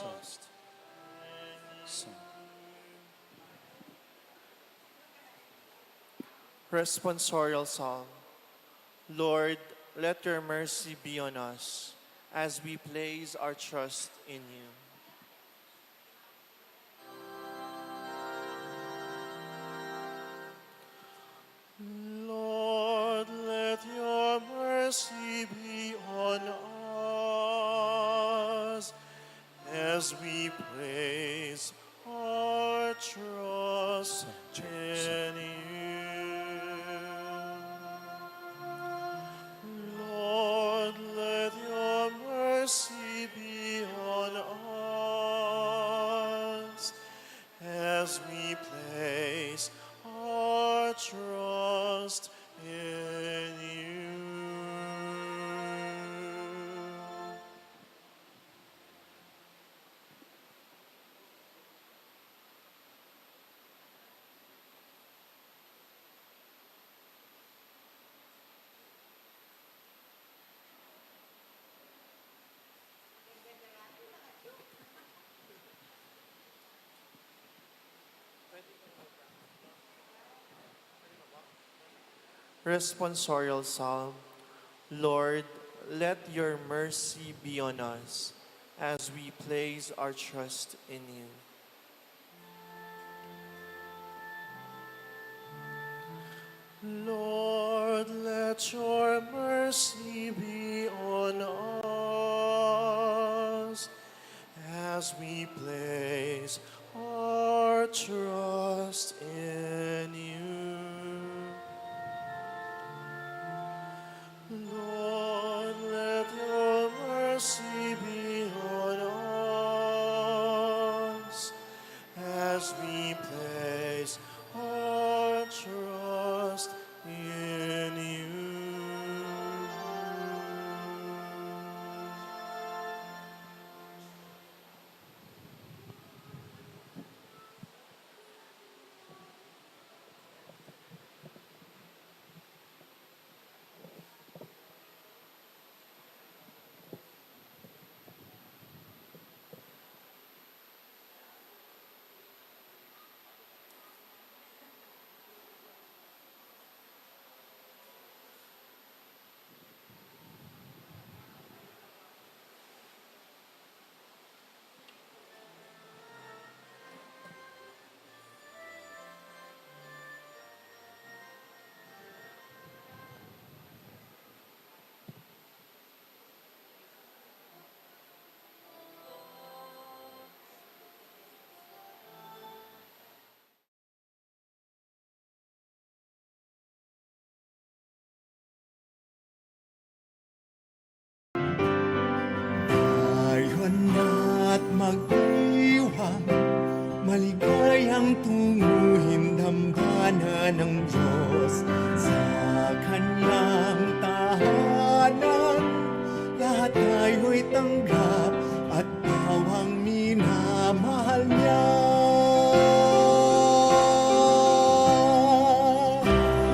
trust. So. Responsorial Psalm. Lord, let your mercy be on us as we place our trust in you. Lord, let your mercy be on us as we place our trust in you. Lord, let your mercy be on us as we place our trust in you. Responsorial Psalm. Lord, let your mercy be on us as we place our trust in you. Lord, let your mercy be on us as we place our trust in you. Lord, let your mercy be on us as we place our trust in you. Ngayon na't magdiwang, maligayang tunguhin dambana ng Diyos sa kanyang tahanan. Lahat tayo'y tanggap at bawang minamahal niya.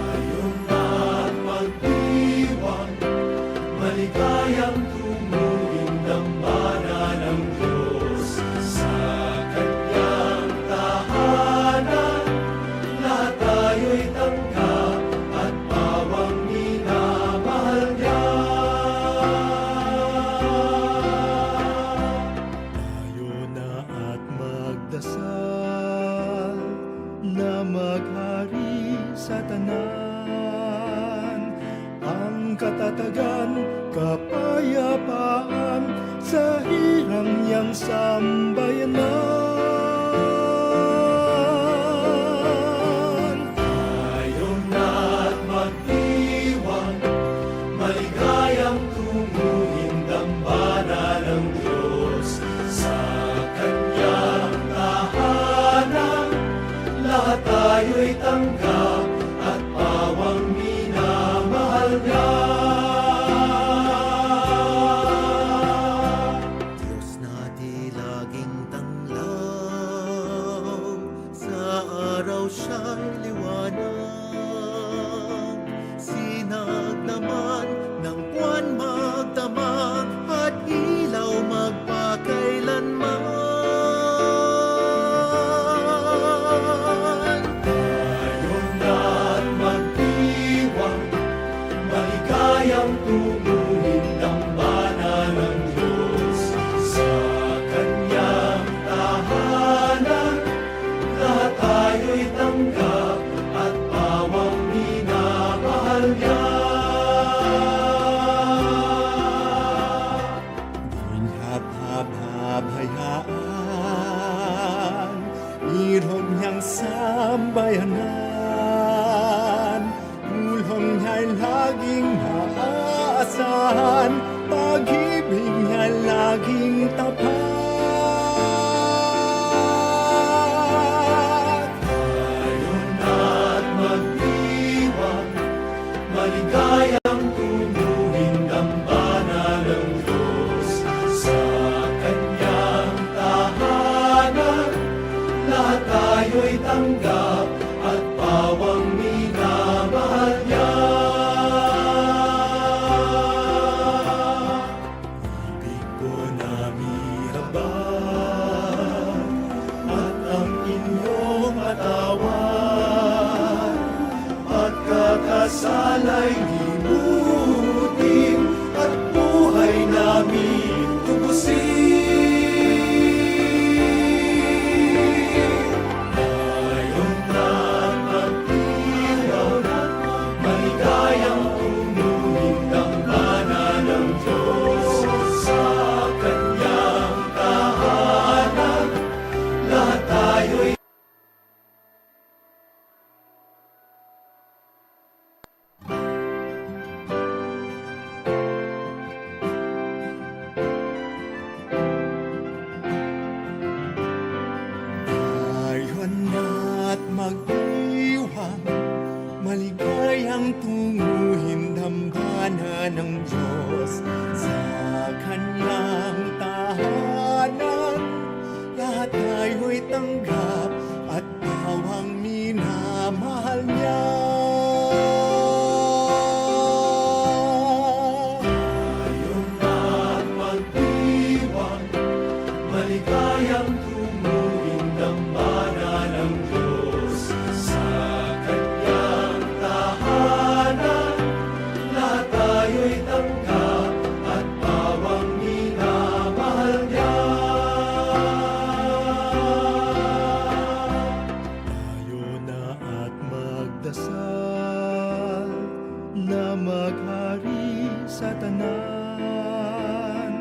Ngayon na't magdiwang, maligayang tunguhin dambana ng Diyos sa kanyang tahanan. Lahat tayo'y tanggap at bawang minamahal niya. Tayo na at magdasal na maghari sa tanan. Ang katatagan, kapayapaan sa hirang niyang sambayanan. Tayo na't magdiwang, maligayang tunguhin dambana ng Diyos sa kanyang tahanan. Lahat tayo'y tanggap at bawang minamahal niya. Diyos na di laging tanglaw, sa araw siya'y liwanag. Sinag naman ng buwan magdamag at ilaw magpakailanman. maligayang tumuhin dambana ng Diyos sa Kanyang tahanan. Lahat tayo'y tanggap at pawang minamahal niya. Hayaan, irong niyang sambayanan, ulong niya'y laging maaasahan, pag-ibig niya laging tapat. Tayo na't magdiwang, maligayang tumuhin dambana ng Diyos sa Kanyang tahanan. Lahat tayo'y tanggap at pawang minamahal niya. Ibig ko na mirabang at ang inyong katawan, at kakasalay limutin at buhay namin tubusin. Ngayon na't magdiwang, maligayang tumuhin dambana ng Diyos sa Kanyang tahanan. Lahat tayo'y Ngayon na't magdiwang, maligayang tunguhin dambana ng Diyos sa Kanyang tahanan. Lahat tayo'y tanggap at pawang minamahal niya. Ngayon na't magdiwang, maligayang tumuhin dambana ng Diyos sa Kanyang tahanan. Lahat tayo'y tanggap at pawang minamahal niya. Tayo na at magdasal na maghari sa tanan,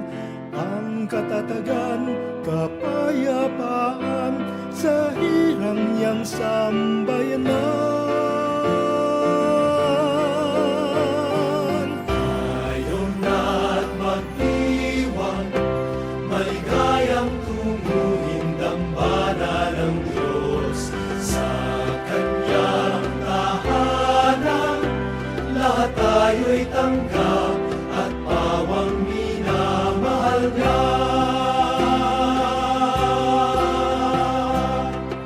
ang katatagan, kapayapaan sa hirang niyang sambayanan. Tayo na't magdiwang, maligayang tumuhin dambana ng Diyos sa Kanyang tahanan. Lahat tayo'y tanggap at pawang minamahal niya.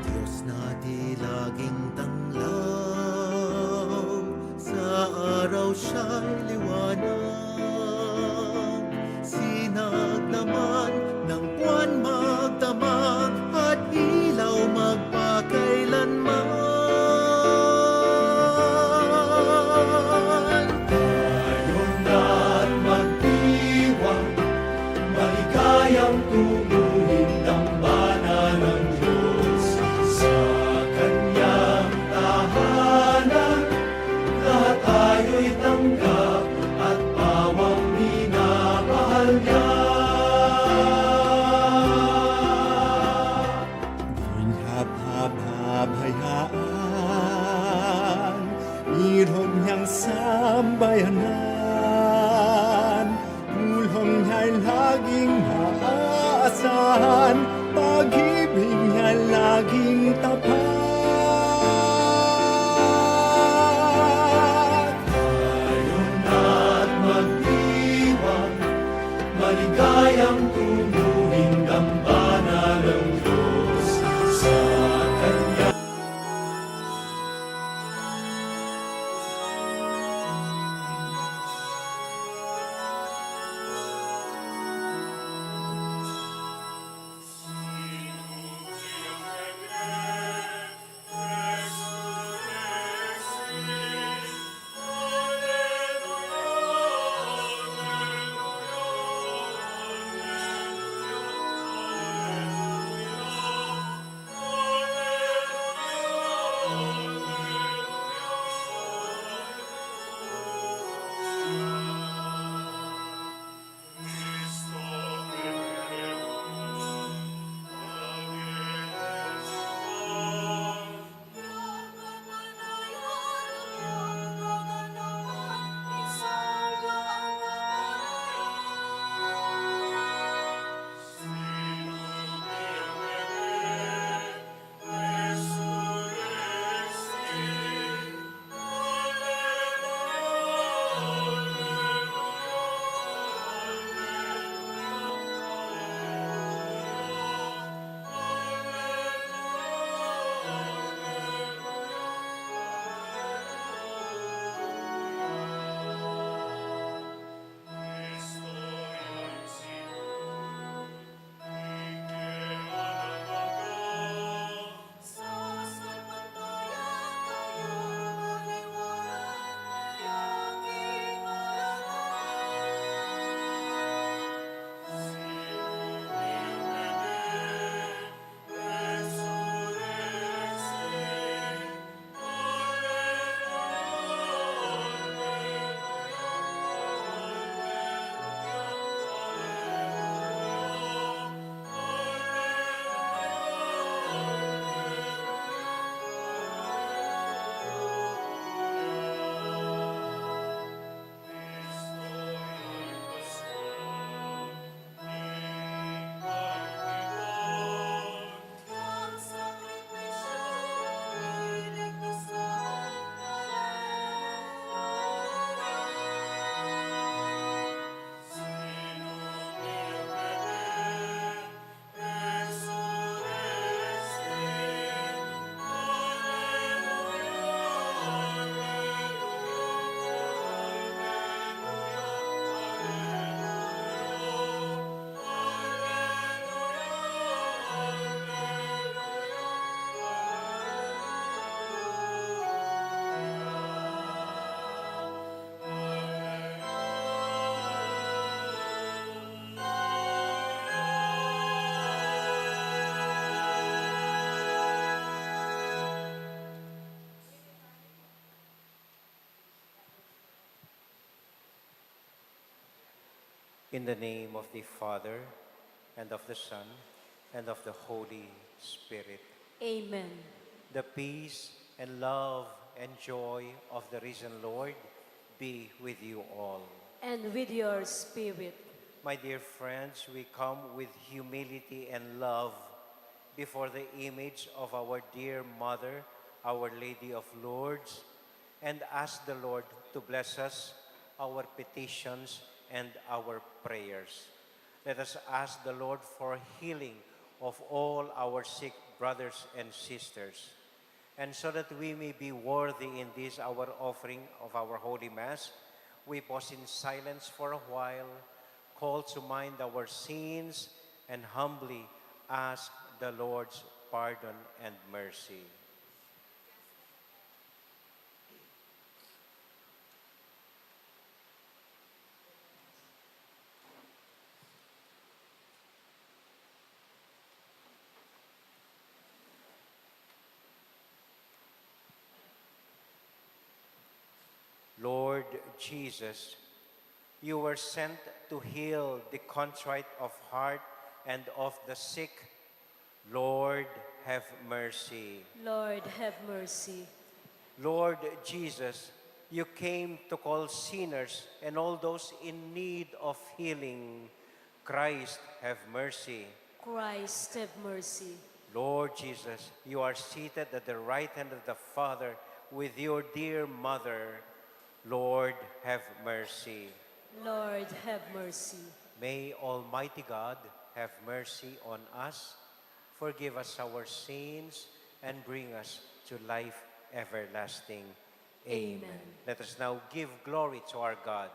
Diyos na di laging tanglaw, sa araw siya'y liwanag. Sinag naman ng buwan magdamag at ilaw magpakailanman. Tayo na't magdiwang, maligayang tumuhin dambana ng Diyos sa Kanyang tahanan. Lahat tayo'y tanggap at pawang minamahal niya. Hayaan, irong niyang sambayanan, ulong niya'y laging maaasahan, pag-ibig niya laging tapat. Tayo na't magdiwang, maligayang tumuhin dambana ng Diyos sa Kanya. In the name of the Father, and of the Son, and of the Holy Spirit. Amen. The peace and love and joy of the risen Lord be with you all. And with your spirit. My dear friends, we come with humility and love before the image of our dear Mother, Our Lady of Lourdes, and ask the Lord to bless us, our petitions, and our prayers. Let us ask the Lord for healing of all our sick brothers and sisters. And so that we may be worthy in this our offering of our Holy Mass, we pause in silence for a while, call to mind our sins, and humbly ask the Lord's pardon and mercy. Lord Jesus, you were sent to heal the contrite of heart and of the sick. Lord, have mercy. Lord, have mercy. Lord Jesus, you came to call sinners and all those in need of healing. Christ, have mercy. Christ, have mercy. Lord Jesus, you are seated at the right hand of the Father with your dear Mother. Lord, have mercy. Lord, have mercy. May Almighty God have mercy on us, forgive us our sins, and bring us to life everlasting. Amen. Amen. Let us now give glory to our God.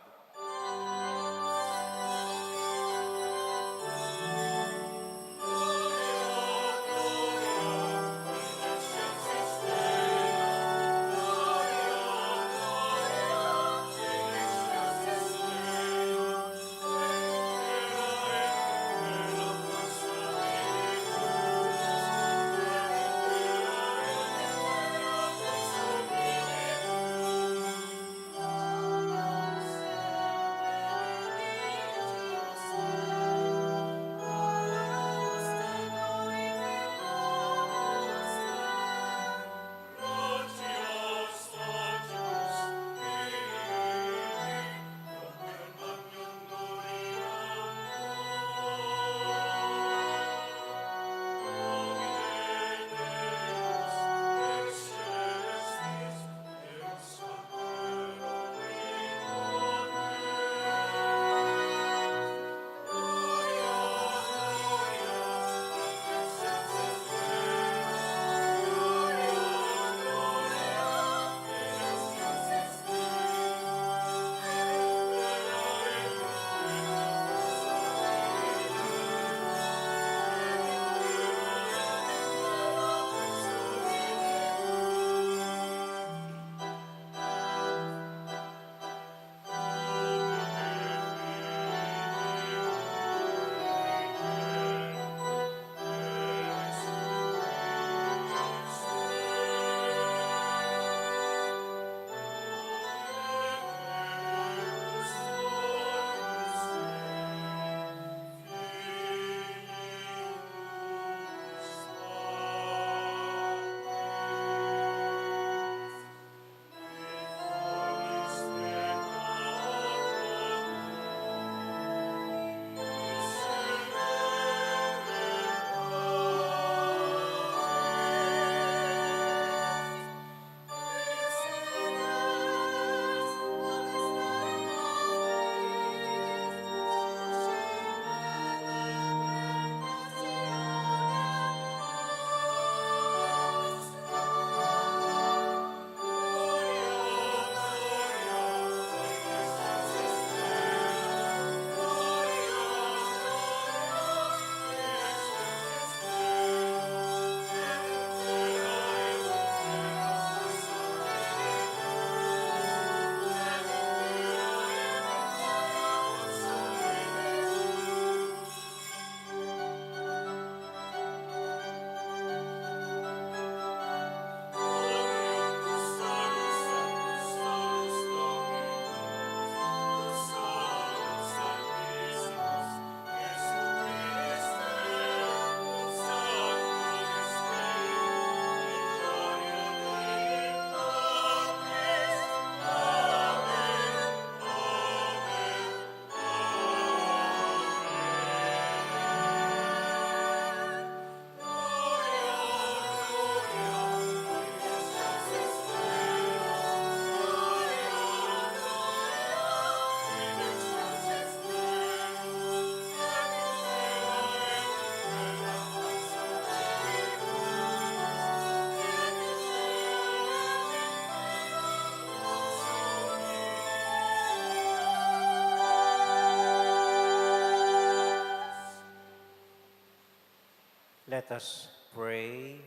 Let us pray.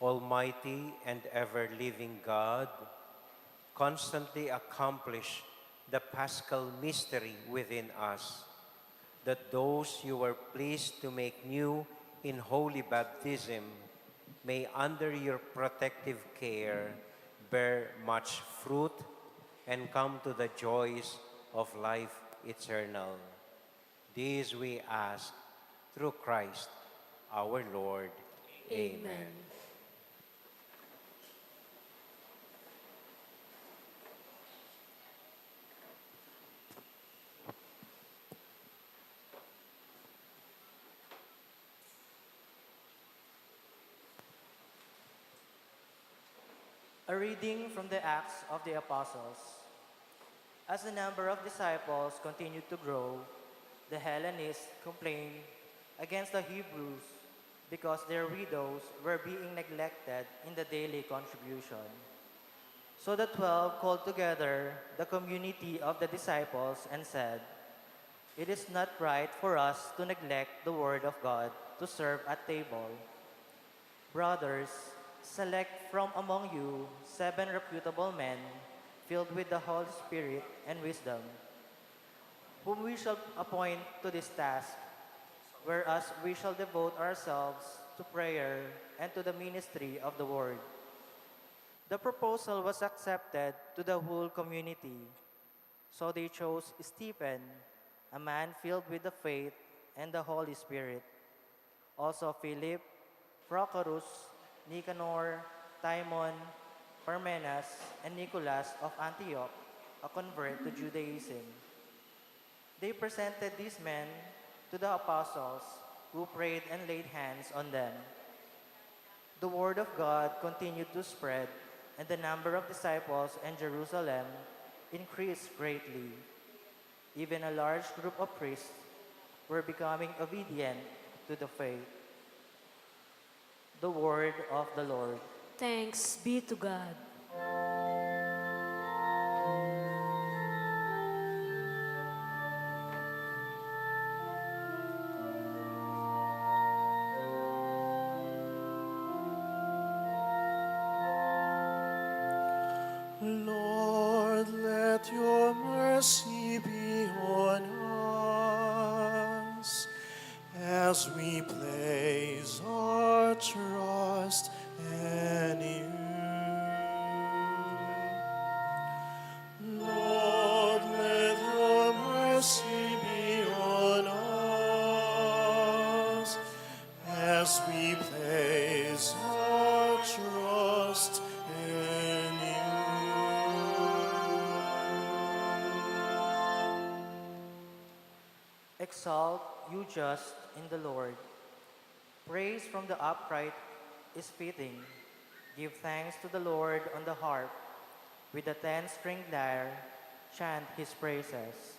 Almighty and ever-living God, constantly accomplish the Paschal mystery within us, that those you were pleased to make new in holy baptism may under your protective care bear much fruit and come to the joys of life eternal. These we ask through Christ our Lord. Amen. A reading from the Acts of the Apostles. As the number of disciples continued to grow, the Hellenists complained against the Hebrews because their widows were being neglected in the daily contribution. So the 12 called together the community of the disciples and said, "It is not right for us to neglect the word of God to serve at table. Brothers, select from among you 7 reputable men filled with the Holy Spirit and wisdom, whom we shall appoint to this task, whereas we shall devote ourselves to prayer and to the ministry of the word." The proposal was accepted to the whole community. So they chose Stephen, a man filled with the faith and the Holy Spirit. Also Philip, Prochorus, Nicanor, Timon, Parmenas, and Nicholas of Antioch, a convert to Judaism. They presented these men to the apostles, who prayed and laid hands on them. The word of God continued to spread, and the number of disciples in Jerusalem increased greatly. Even a large group of priests were becoming obedient to the faith. The word of the Lord. Thanks be to God. Lord, let your mercy be on us as we place our trust in you. Lord, let your mercy be on us as we place our trust in you. Exalt, you just, in the Lord. Praise from the upright is fitting. Give thanks to the Lord on the harp. With the 10-stringed lyre, chant his praises.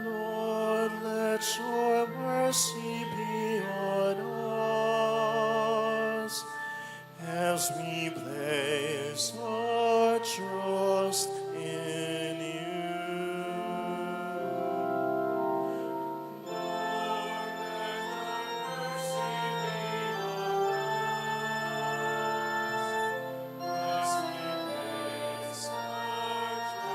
Lord, let your mercy be on us as we place our trust in you. Lord, let your mercy be on us as we place our trust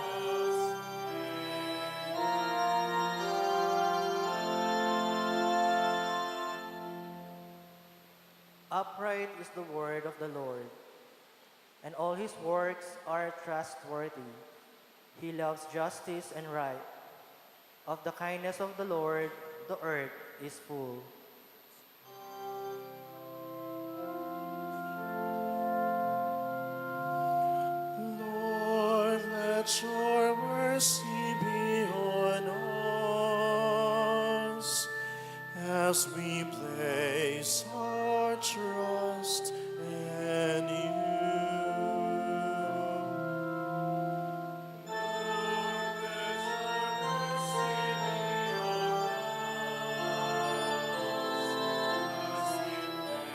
Upright is the word of the Lord, and all his works are trustworthy. He loves justice and right. Of the kindness of the Lord, the earth is full. Lord, let your mercy be on us as we place our trust in you. Lord, let your mercy be on us as we place our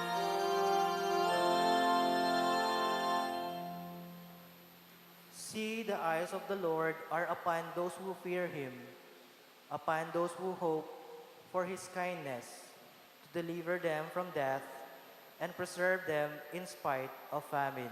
trust in you. the eyes of the Lord are upon those who fear him, upon those who hope for his kindness, to deliver them from death and preserve them in spite of famine.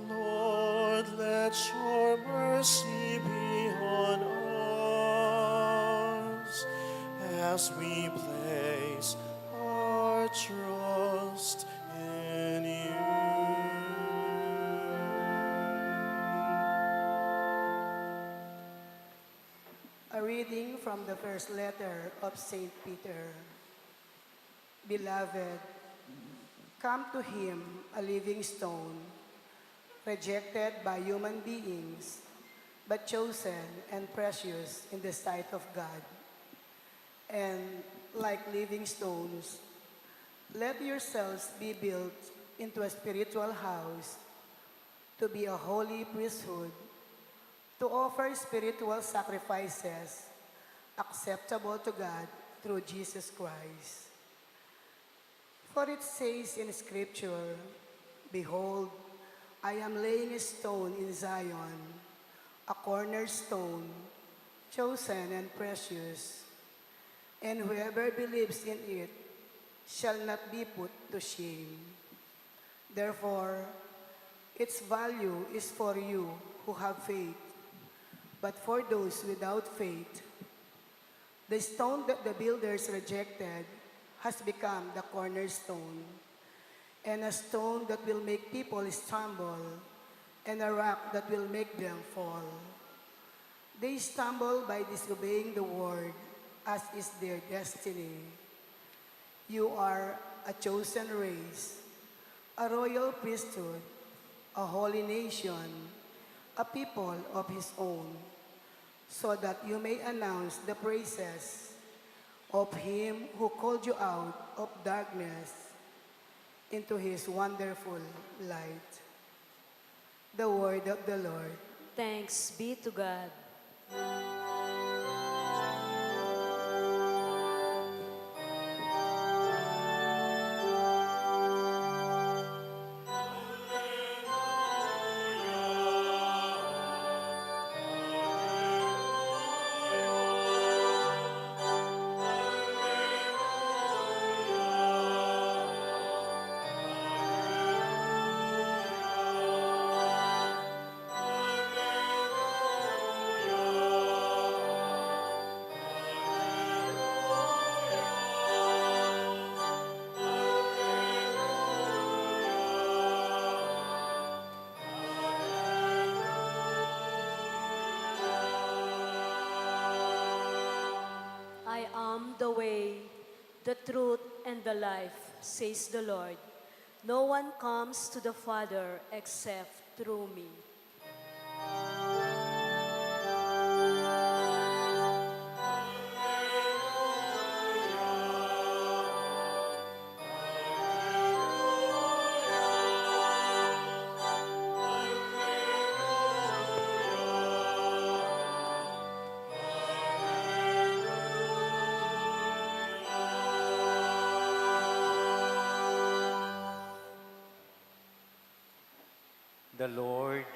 Lord, let your mercy be on us as we place our trust in you. A reading from the first letter of St. Peter. Beloved, come to him, a living stone, rejected by human beings, but chosen and precious in the sight of God. And like living stones, let yourselves be built into a spiritual house, to be a holy priesthood, to offer spiritual sacrifices acceptable to God through Jesus Christ. For it says in Scripture, behold, I am laying a stone in Zion, a cornerstone, chosen and precious, and whoever believes in it shall not be put to shame. Therefore, its value is for you who have faith, but for those without faith, the stone that the builders rejected has become the cornerstone, and a stone that will make people stumble, and a rock that will make them fall. They stumble by disobeying the word, as is their destiny. You are a chosen race, a royal priesthood, a holy nation, a people of his own, so that you may announce the praises of him who called you out of darkness into his wonderful light. The word of the Lord. Thanks be to God. I am the way, the truth, and the life, says the Lord. No one comes to the Father except through me. The Lord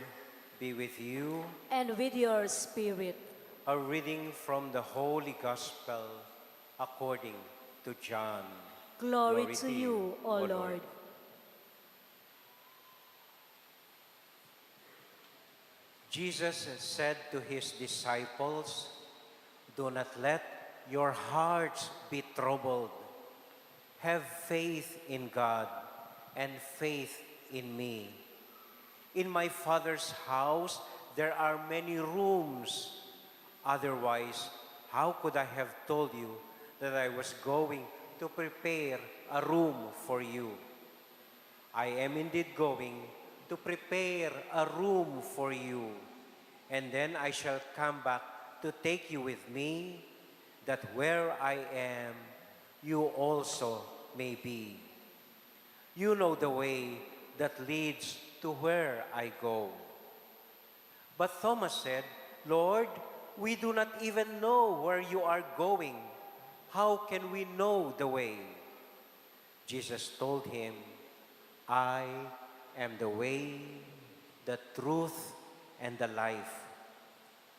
be with you. And with your spirit. A reading from the Holy Gospel according to John. Glory to you, O Lord. Jesus said to his disciples, "Do not let your hearts be troubled. Have faith in God and faith in me. In my Father's house there are many rooms. Otherwise, how could I have told you that I was going to prepare a room for you? I am indeed going to prepare a room for you, and then I shall come back to take you with me, that where I am, you also may be." You know the way that leads to where I go. But Thomas said, Lord, we do not even know where you are going. How can we know the way? Jesus told him, I am the way, the truth, and the life.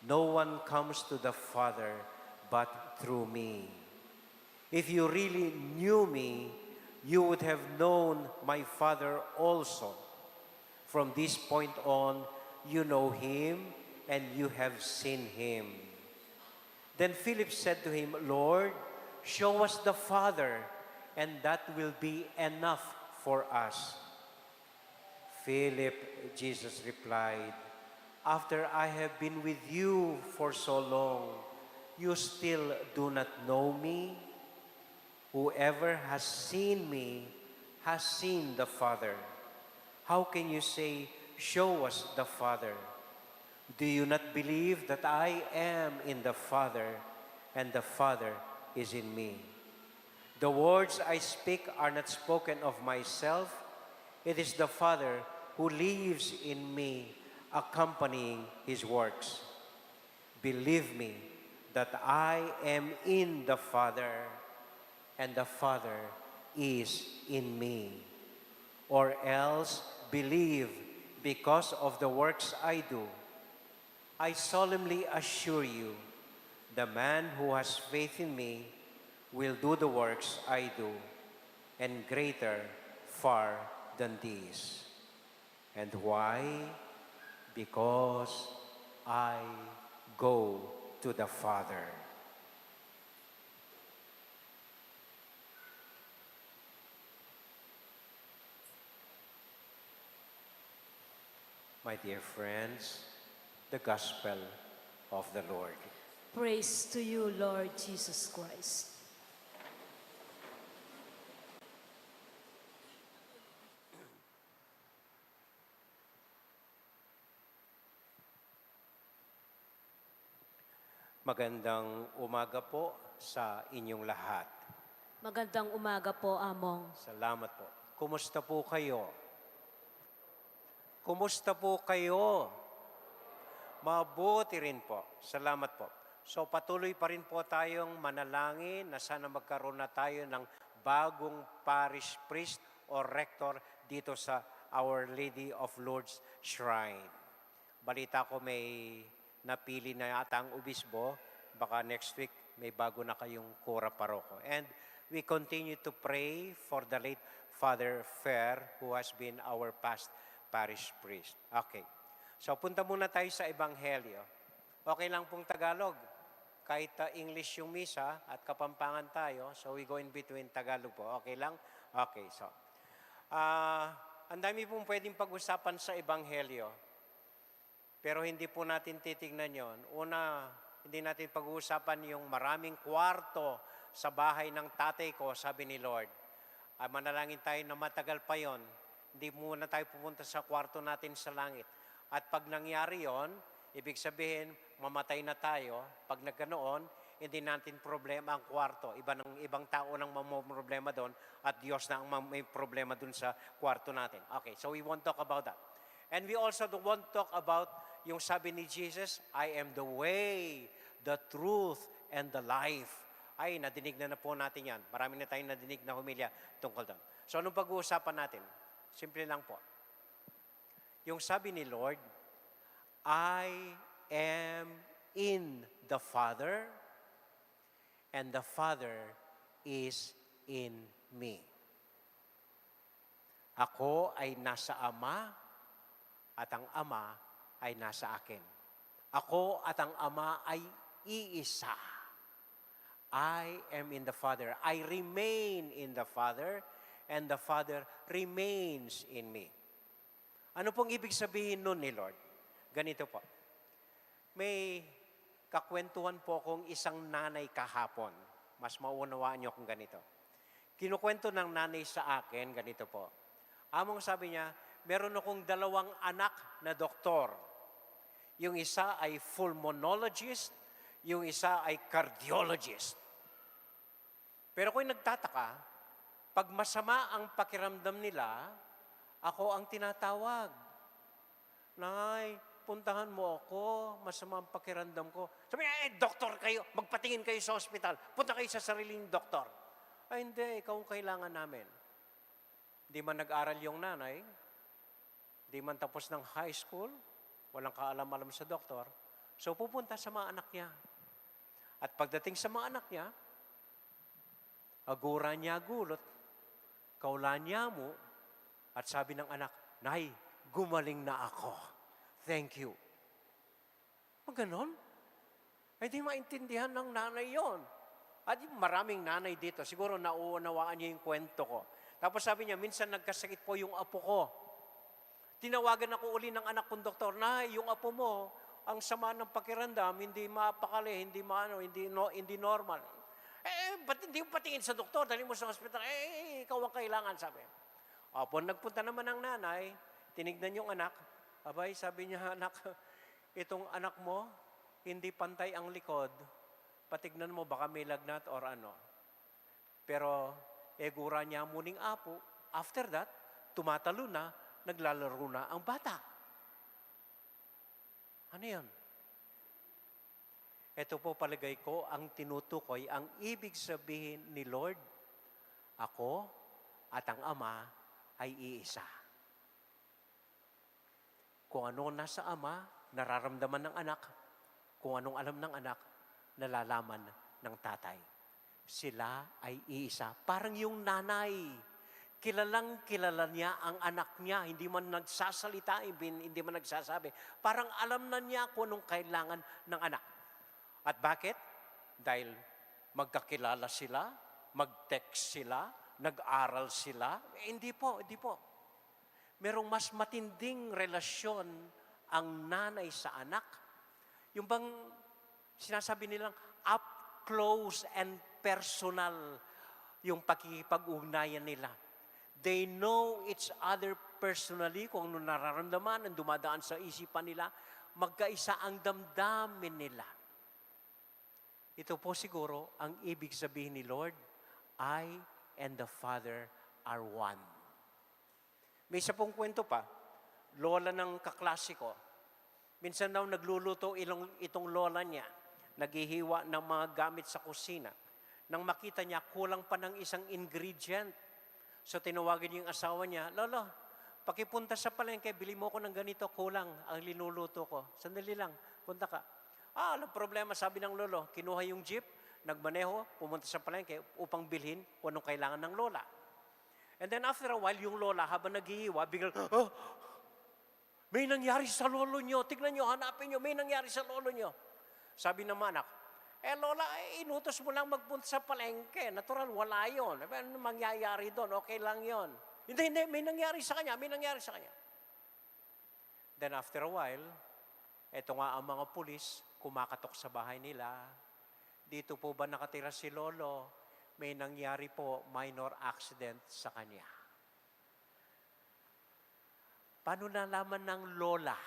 No one comes to the Father but through me. If you really knew me, you would have known my Father also. From this point on, you know him and you have seen him. Then Philip said to him, Lord, show us the Father, and that will be enough for us. Philip, Jesus replied, after I have been with you for so long, you still do not know me? Whoever has seen me has seen the Father. How can you say, show us the Father? Do you not believe that I am in the Father and the Father is in me? The words I speak are not spoken of myself. It is the Father who lives in me, accompanying his works. Believe me that I am in the Father and the Father is in me. Or else believe because of the works I do. I solemnly assure you, the man who has faith in me will do the works I do, and greater far than these. And why? Because I go to the Father. My dear friends, the Gospel of the Lord. Praise to you, Lord Jesus Christ. Magandang umaga po sa inyong lahat. Magandang umaga po, Among. Salamat po. Kumusta po kayo? Kumusta po kayo? Mabuti rin po. Salamat po. So patuloy pa rin po tayong manalangin na sana magkaroon na tayo ng bagong parish priest o rector dito sa Our Lady of Lourdes Shrine. Balita ko may napili na yata ang obispo. Baka next week may bago na kayong kura paroko. And we continue to pray for the late Father Fair who has been our past parish priest. Okay. So punta muna tayo sa Ebanghelyo. Okay lang pong Tagalog. Kahit English yung misa at Kapampangan tayo, so we go in between Tagalog po. Okay lang? Okay. So, ang dami pong pwedeng pag-usapan sa Ebanghelyo. Pero hindi po natin titignan yon. Una, hindi natin pag-uusapan yung maraming kwarto sa bahay ng tatay ko, sabi ni Lord. Manalangin tayo na matagal pa yon. Hindi muna tayo pupunta sa kwarto natin sa langit. At pag nangyari yon, ibig sabihin, mamatay na tayo. Pag nagkanoon, hindi natin problema ang kwarto. Ibang tao nang problema doon at Diyos na ang may problema doon sa kwarto natin. Okay, so we won't talk about that. And we also won't talk about yung sabi ni Jesus, I am the way, the truth, and the life. Ay, nadinig na po natin yan. Marami na tayong nadinig na humilya tungkol doon. So, anong pag-uusapan natin? Simple lang po. Yung sabi ni Lord, I am in the Father, and the Father is in me. Ako ay nasa Ama, at ang Ama ay nasa akin. Ako at ang Ama ay iisa. I am in the Father. I remain in the Father, and the Father remains in me. Ano pong ibig sabihin nun ni Lord? Ganito po. May kakwentuhan po kong isang nanay kahapon. Mas maunawaan niyo kung ganito. Kinukwento ng nanay sa akin, ganito po. Among sabi niya, meron akong 2 anak na doktor. Yung isa ay pulmonologist, yung isa ay cardiologist. Pero kung nagtataka, Pag masama ang pakiramdam nila, ako ang tinatawag. Nay, puntahan mo ako, masama ang pakiramdam ko. Sabi niya, doktor kayo, magpatingin kayo sa ospital, punta kayo sa sariling doktor. Ay, hindi, ikaw ang kailangan namin. Hindi man nag-aral yung nanay, hindi man tapos ng high school, walang kaalam-alam sa doktor, so pupunta sa mga anak niya. At pagdating sa mga anak niya, agura niya gulot, kaulan niya mo, at sabi ng anak, Nay, gumaling na ako. Thank you. Ganon? Ay di maintindihan ng nanay yon. At maraming nanay dito, siguro nauunawaan niya yung kwento ko. Tapos sabi niya, minsan nagkasakit po yung apo ko. Tinawagan ako uli ng anak kong doktor, Nay, yung apo mo, ang sama ng pakiramdam, hindi mapakali, hindi normal. Ba't hindi mo patingin sa doktor, dali mo sa hospital, ikaw ang kailangan, sabi. Apo, nagpunta naman ang nanay, tinignan yung anak, abay, sabi niya, anak, itong anak mo, hindi pantay ang likod, patignan mo, baka may lagnat or ano. Pero, egura niya muning apo, after that, tumatalo na, naglalaro na ang bata. Ano yan? Ito po palagay ko ang tinutukoy, ang ibig sabihin ni Lord, ako at ang Ama ay iisa. Kung ano nasa Ama, nararamdaman ng anak. Kung anong alam ng anak, nalalaman ng tatay. Sila ay iisa. Parang yung nanay, kilalang kilala niya ang anak niya, hindi man nagsasalita, hindi man nagsasabi. Parang alam na niya kung anong kailangan ng anak. At bakit? Dahil magkakilala sila, mag-text sila, nag-aral sila. Hindi po. Merong mas matinding relasyon ang nanay sa anak. Yung bang sinasabi nilang up close and personal yung pakikipag-ugnayan nila. They know each other personally, kung ano nararamdaman, ang dumadaan sa isipan nila, magkaisa ang damdamin nila. Ito po siguro ang ibig sabihin ni Lord, I and the Father are one. May isa pong kwento pa, lola ng kaklase ko. Minsan daw nagluluto itong lola niya, naghihiwa ng mga gamit sa kusina. Nang makita niya, kulang pa ng isang ingredient. So tinawagan niya yung asawa niya, Lolo, pakipunta sa palengke, bili mo ko ng ganito, kulang ang linuluto ko. Sandali lang, punta ka. Anong problema, sabi ng lolo, kinuha yung jeep, nagmaneho, pumunta sa palengke upang bilhin kung anong kailangan ng lola. And then after a while, yung lola, habang naghihiwa, biglang, may nangyari sa lolo nyo, tignan nyo, hanapin nyo, may nangyari sa lolo nyo. Sabi ng mga anak, lola, inutos mo lang magpunta sa palengke, natural, wala yun. Ano mangyayari doon, okay lang yun. Hindi, may nangyari sa kanya. Then after a while, eto nga ang mga pulis, kumakatok sa bahay nila. Dito po ba nakatira si Lolo? May nangyari po, minor accident sa kanya. Paano nalaman ng lola?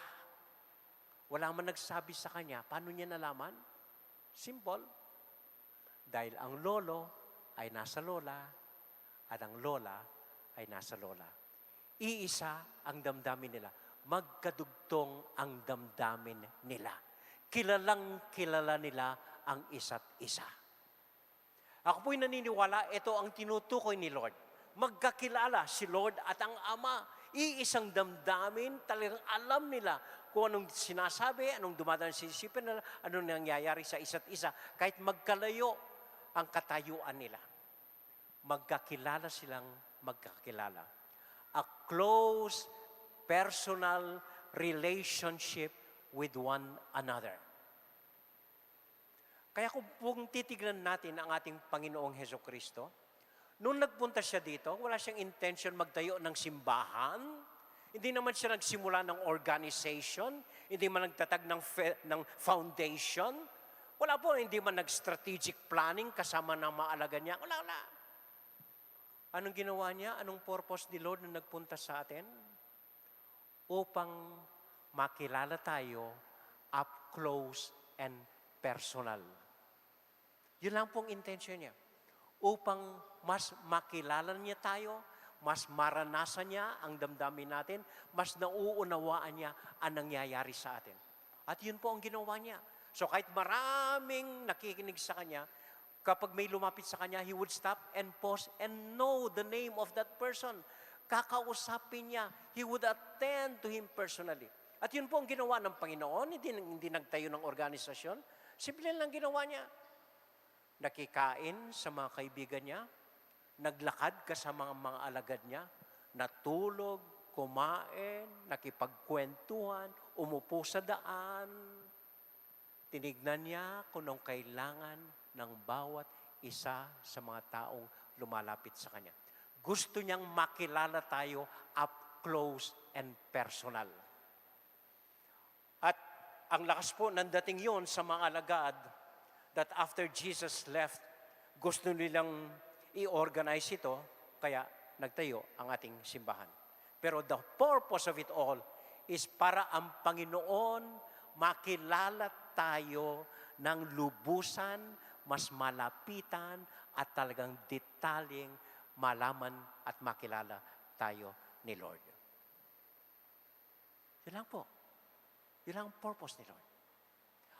Wala man nagsabi sa kanya. Paano niya nalaman? Simple. Dahil ang lolo ay nasa lola at ang lola ay nasa lola. Iisa ang damdamin nila. Magkadugtong ang damdamin nila. Kilalang kilala nila ang isa't isa. Ako po'y naniniwala, ito ang tinutukoy ni Lord. Magkakilala si Lord at ang Ama. Iisang damdamin, talagang alam nila kung anong sinasabi, anong dumadaan sa isipin nila, anong nangyayari sa isa't isa. Kahit magkalayo ang katayuan nila. Magkakilala silang magkakilala. A close, personal relationship with one another. Kaya kung titignan natin ang ating Panginoong Hesukristo, nung nagpunta siya dito, wala siyang intention magtayo ng simbahan, hindi naman siya nagsimula ng organization, hindi man nagtatag ng foundation, wala po, hindi man nag-strategic planning kasama ng mga alaga niya, wala. Anong ginawa niya? Anong purpose ni Lord na nagpunta sa atin? Upang makilala tayo up close and personal. Yun lang pong intention niya. upang mas makilala niya tayo, mas maranasan niya ang damdamin natin, mas nauunawaan niya ang nangyayari sa atin. At yun po ang ginawa niya. So kahit maraming nakikinig sa kanya, kapag may lumapit sa kanya, he would stop and pause and know the name of that person. Kakausapin niya, he would attend to him personally. At yun po ang ginawa ng Panginoon, hindi nagtayo ng organisasyon. Simple lang ginawa niya. Nakikain sa mga kaibigan niya, naglakad kasama mga alagad niya, natulog, kumain, nakipagkwentuhan, umupo sa daan. Tinignan niya kung anong kailangan ng bawat isa sa mga taong lumalapit sa kanya. Gusto niyang makilala tayo up close and personal. At ang lakas po ng dating yun sa mga alagad that after Jesus left, gusto nilang i-organize ito, kaya nagtayo ang ating simbahan. Pero the purpose of it all is para ang Panginoon makilala tayo ng lubusan, mas malapitan at talagang detalyeng malaman at makilala tayo ni Lord. Yun lang po. Yun lang ang purpose ni Lord.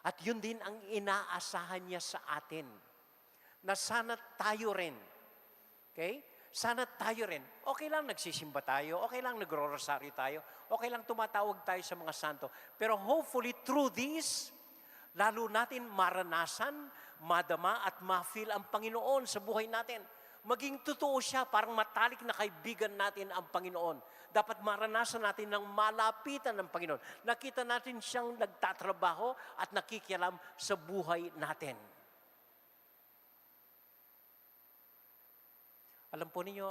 At yun din ang inaasahan niya sa atin. Na sana tayo rin. Okay? Sana tayo rin. Okay lang nagsisimba tayo. Okay lang nagro-rosaryo tayo. Okay lang tumatawag tayo sa mga santo. Pero hopefully through this, lalo natin maranasan, madama at ma-feel ang Panginoon sa buhay natin. Maging totoo siya, parang matalik na kaibigan natin ang Panginoon. Dapat maranasan natin ng malapitan ng Panginoon. Nakita natin siyang nagtatrabaho at nakikialam sa buhay natin. Alam po ninyo,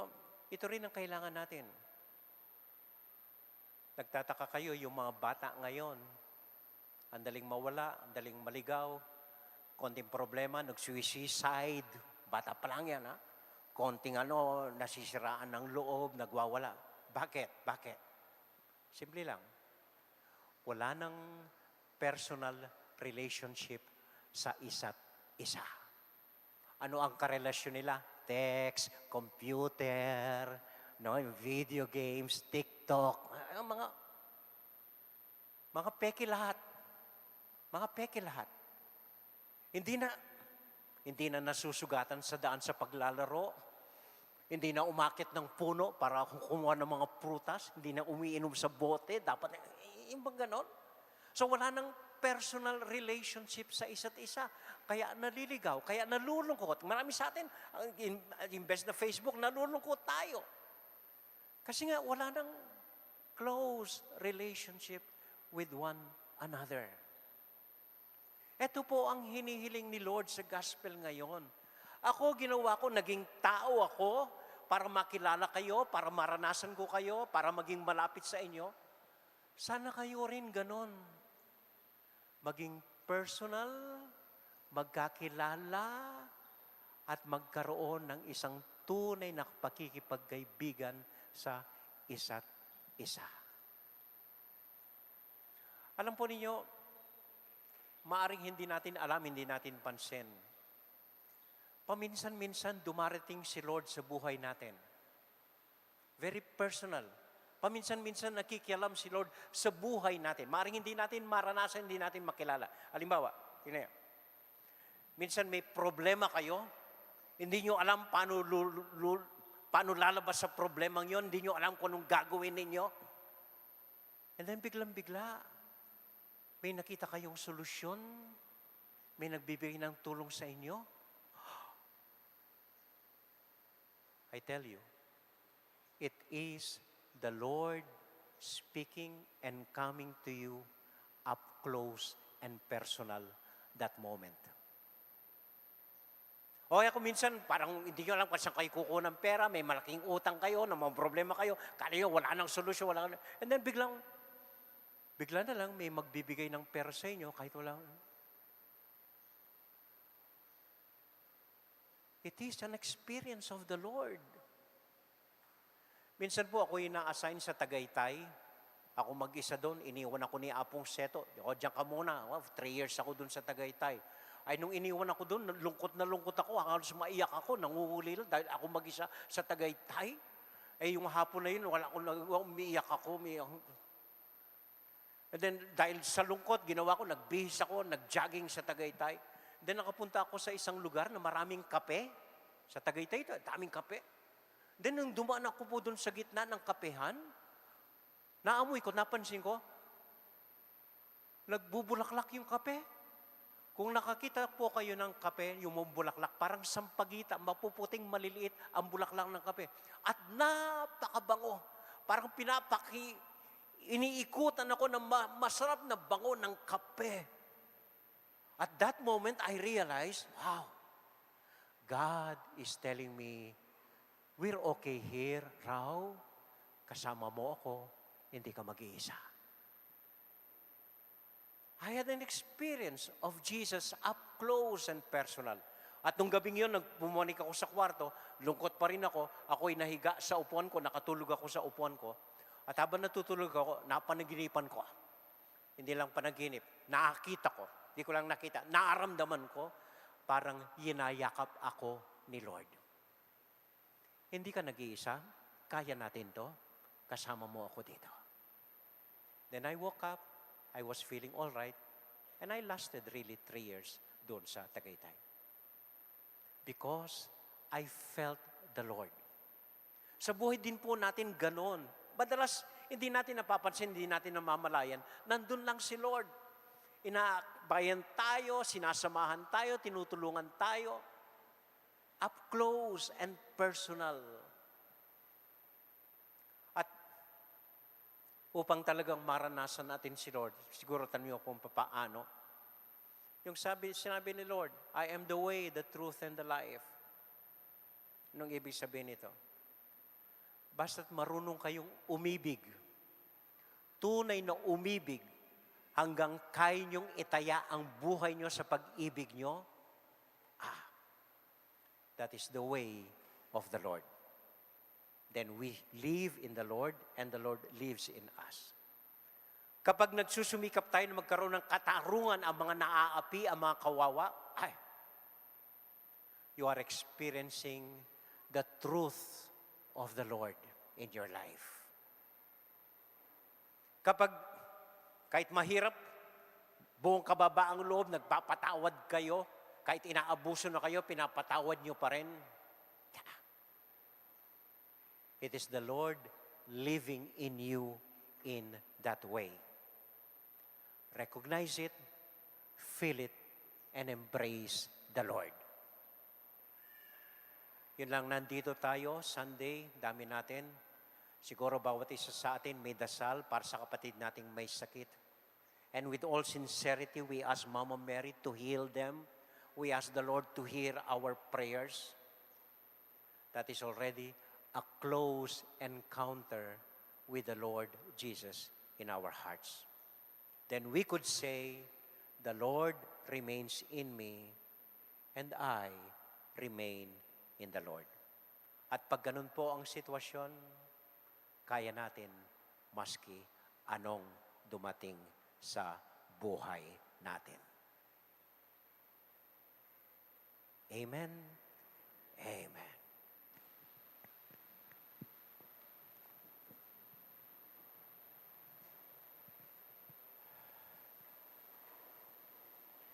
ito rin ang kailangan natin. Nagtataka kayo, yung mga bata ngayon, ang daling mawala, ang daling maligaw, konting problema, nag-suicide, bata pa lang yan, ha? Konting nasisiraan ng loob, nagwawala. Bakit? Simple lang. Wala nang personal relationship sa isa't isa. Ano ang karelasyon nila? Text, computer, video games, TikTok, mga peke lahat. Mga peke lahat. Hindi na nasusugatan sa daan sa paglalaro. Hindi na umakit ng puno para kumuha ng mga prutas. Hindi na umiinom sa bote. Dapat, yung bang ganon? So wala nang personal relationship sa isa't isa. Kaya naliligaw, kaya nalulungkot. Marami sa atin, imbes na Facebook, nalulungkot tayo. Kasi nga wala nang close relationship with one another. Ito po ang hinihiling ni Lord sa gospel ngayon. Ako, ginawa ko, naging tao ako para makilala kayo, para maranasan ko kayo, para maging malapit sa inyo. Sana kayo rin ganon. Maging personal, magkakilala, at magkaroon ng isang tunay na pakikipagkaibigan sa isa't isa. Alam po ninyo, maaring hindi natin alam, hindi natin pansin. Paminsan-minsan dumarating si Lord sa buhay natin. Very personal. Paminsan-minsan nakikialam si Lord sa buhay natin. Maaring hindi natin maranasan, hindi natin makilala. Halimbawa, tingnan. Minsan may problema kayo, hindi nyo alam paano lalabas sa problemang yon, hindi nyo alam kung anong gagawin ninyo. And then biglang-bigla, may nakita kayong solusyon, may nagbibigay ng tulong sa inyo. I tell you, it is the Lord speaking and coming to you up close and personal that moment. O kaya kung minsan, parang hindi nyo alam kung saan kayo kukuha ng pera, may malaking utang kayo, na mga problema kayo, kaya wala nang solusyon, and then bigla na lang may magbibigay ng pera sa inyo kahit wala. It is an experience of the Lord. Minsan po ako yung na-assign sa Tagaytay. Ako mag-isa doon, iniwan ako ni Apong Seto. O, diyan ka muna. 3 years ako doon sa Tagaytay. Ay, nung iniwan ako doon, na lungkot ako, halos maiyak ako, nangungulila dahil ako mag-isa sa Tagaytay. Eh, yung hapon na yun, umiiyak ako. And then, dahil sa lungkot, ginawa ko, nagbihis ako, nag-jogging sa Tagaytay. Then, nakapunta ako sa isang lugar na maraming kape. Sa Tagaytay, daming kape. Then, nung dumaan ako po doon sa gitna ng kapehan, naamoy ko, napansin ko, nagbubulaklak yung kape. Kung nakakita po kayo ng kape, yung bulaklak, parang sampagita, mapuputing maliliit ang bulaklak ng kape. At napakabango. Parang iniikutan ako ng masarap na bango ng kape. At that moment, I realized, wow, God is telling me, we're okay here, Raw. Kasama mo ako, hindi ka mag-iisa. I had an experience of Jesus up close and personal. At nung gabing yun, bumalik ako sa kwarto, lungkot pa rin ako, ako'y nahiga sa upuan ko, nakatulog ako sa upuan ko. At habang natutulog ako, napanaginipan ko. Hindi lang panaginip, nakakita ko. Hindi ko lang nakita, naaramdaman ko, parang yinayakap ako ni Lord. Hindi ka nag-iisa, kaya natin to, kasama mo ako dito. Then I woke up, I was feeling all right, and I lasted really 3 years doon sa Tagaytay. Because I felt the Lord. Sa buhay din po natin ganon. Madalas, hindi natin napapansin, hindi natin namamalayan, nandun lang si Lord. Inabayan tayo, sinasamahan tayo, tinutulungan tayo. Up close and personal. At upang talagang maranasan natin si Lord, siguro tanong kung papaano. Yung sinabi ni Lord, I am the way, the truth, and the life. Anong ibig sabihin nito? Basta't marunong kayong umibig. Tunay na umibig hanggang kaya niyong itaya ang buhay niyo sa pag-ibig niyo. That is the way of the Lord. Then we live in the Lord and the Lord lives in us. Kapag nagsusumikap tayo na magkaroon ng katarungan ang mga naaapi, ang mga kawawa, you are experiencing the truth of the Lord in your life. Kapag kahit mahirap, buong kababaang loob, nagpapatawad kayo, kahit inaabuso na kayo, pinapatawad nyo pa rin. It is the Lord living in you in that way. Recognize it, feel it, and embrace the Lord. Yun lang, nandito tayo, Sunday, dami natin. Siguro bawat isa sa atin may dasal para sa kapatid nating may sakit. And with all sincerity, we ask Mama Mary to heal them. We ask the Lord to hear our prayers. That is already a close encounter with the Lord Jesus in our hearts. Then we could say, the Lord remains in me, and I remain in the Lord. At pag ganun po ang sitwasyon, kaya natin maski anong dumating sa buhay natin. Amen. Amen.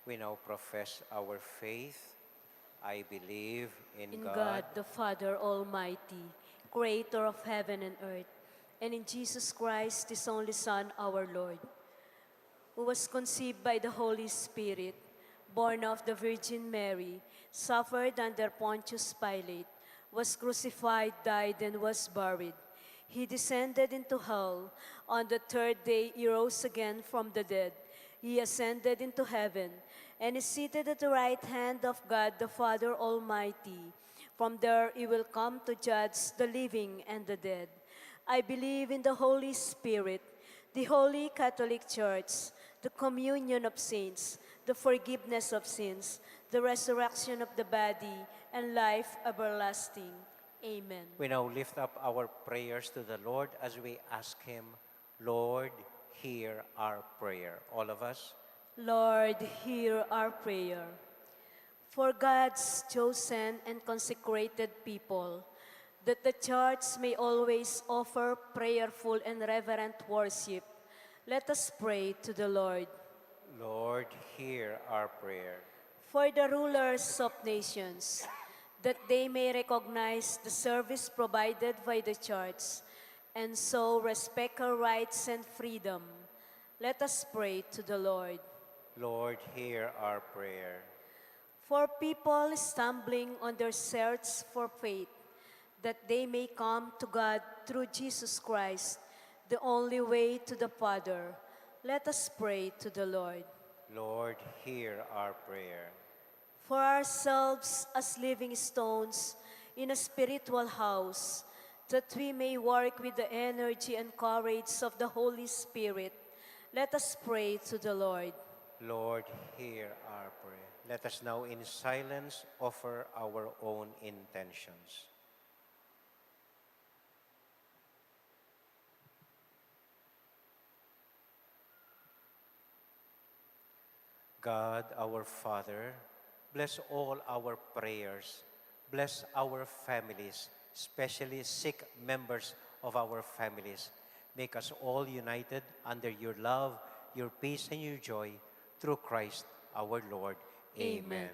We now profess our faith. I believe in God, the Father Almighty, creator of heaven and earth, and in Jesus Christ, His only Son, our Lord, who was conceived by the Holy Spirit, born of the Virgin Mary, suffered under Pontius Pilate, was crucified, died, and was buried. He descended into hell. On the third day, He rose again from the dead. He ascended into heaven and is seated at the right hand of God the Father Almighty. From there He will come to judge the living and the dead. I believe in the Holy Spirit, the Holy Catholic Church, the communion of saints, the forgiveness of sins, the resurrection of the body, and life everlasting. Amen. We now lift up our prayers to the Lord as we ask Him, Lord, hear our prayer. All of us. Lord, hear our prayer. for God's chosen and consecrated people, that the Church may always offer prayerful and reverent worship, let us pray to the Lord. Lord, hear our prayer. For the rulers of nations, that they may recognize the service provided by the Church, and so respect our rights and freedom, let us pray to the Lord. Lord, hear our prayer. For people stumbling on their search for faith, that they may come to God through Jesus Christ, the only way to the Father, let us pray to the Lord. Lord, hear our prayer. For ourselves as living stones in a spiritual house, that we may work with the energy and courage of the Holy Spirit, let us pray to the Lord. Lord, hear our prayer. Let us now in silence offer our own intentions. God, our Father, bless all our prayers. Bless our families, especially sick members of our families. Make us all united under your love, your peace, and your joy through Christ our Lord. Amen. Amen.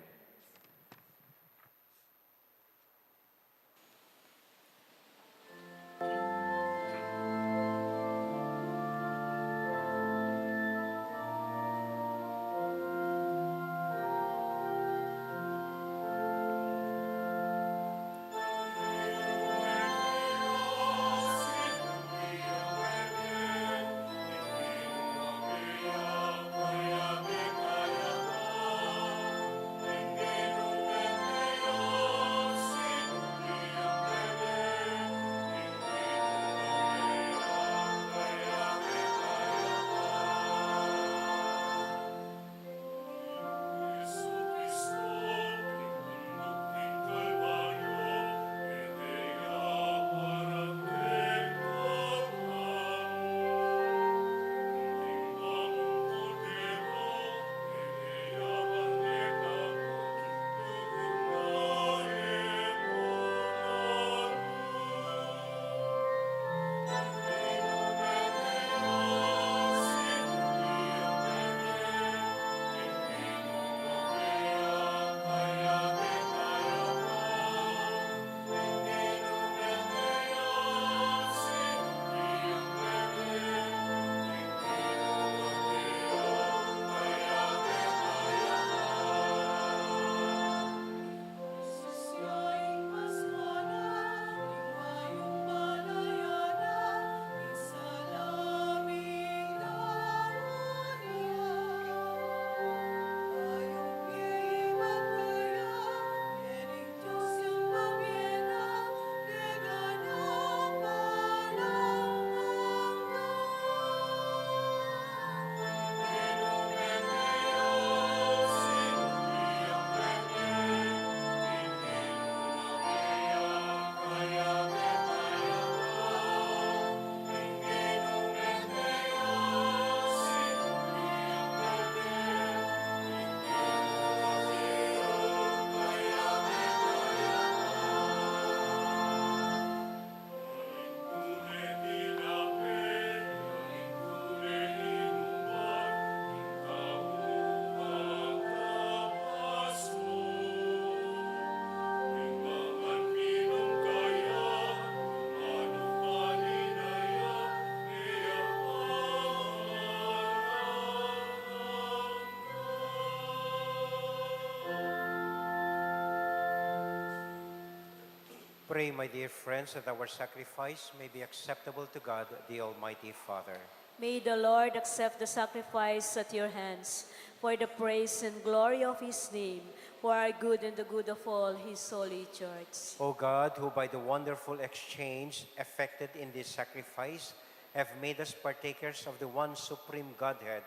Pray, my dear friends, that our sacrifice may be acceptable to God, the Almighty Father. May the Lord accept the sacrifice at your hands for the praise and glory of his name, for our good and the good of all his holy church. O God, who by the wonderful exchange effected in this sacrifice have made us partakers of the one supreme Godhead,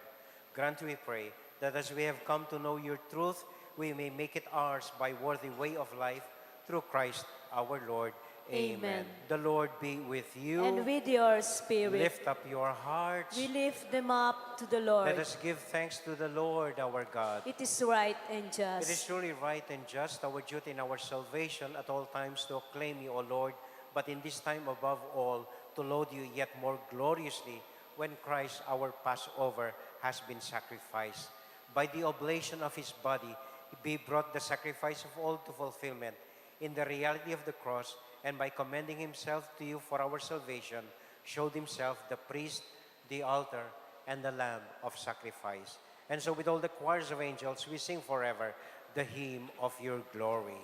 grant, we pray, that as we have come to know your truth, we may make it ours by worthy way of life through Christ our Lord. Amen. The Lord be with you. And with your spirit, Lift up your hearts. we lift them up to the Lord. Let us give thanks to the Lord our God. It is right and It is just. truly right and just, our duty and our salvation at all times to acclaim you, O Lord, but in this time above all, to laud you yet more gloriously when Christ our Passover has been sacrificed. By the oblation of his body, he brought the sacrifice of all to fulfillment in the reality of the cross, and by commending himself to you for our salvation, showed himself the priest, the altar, and the lamb of sacrifice. And so with all the choirs of angels, we sing forever the hymn of your glory.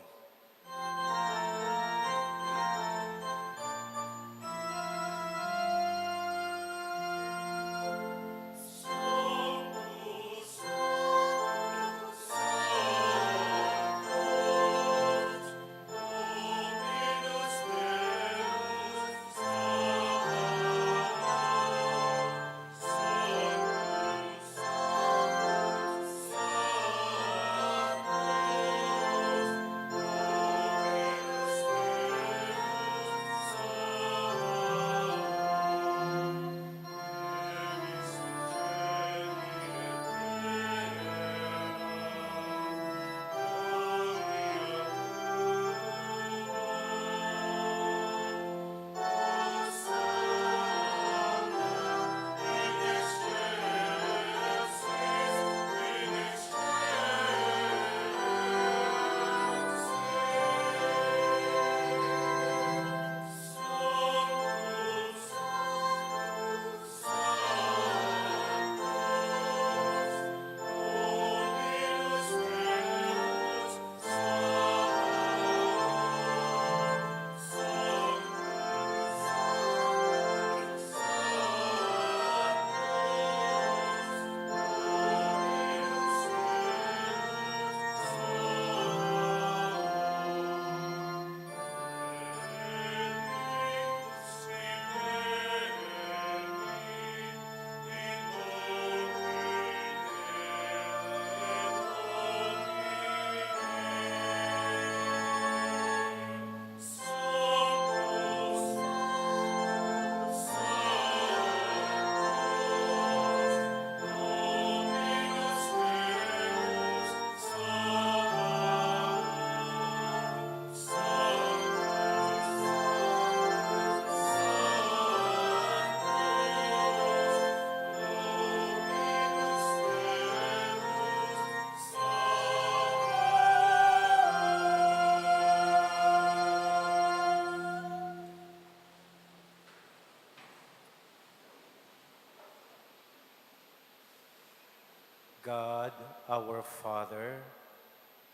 God, our Father,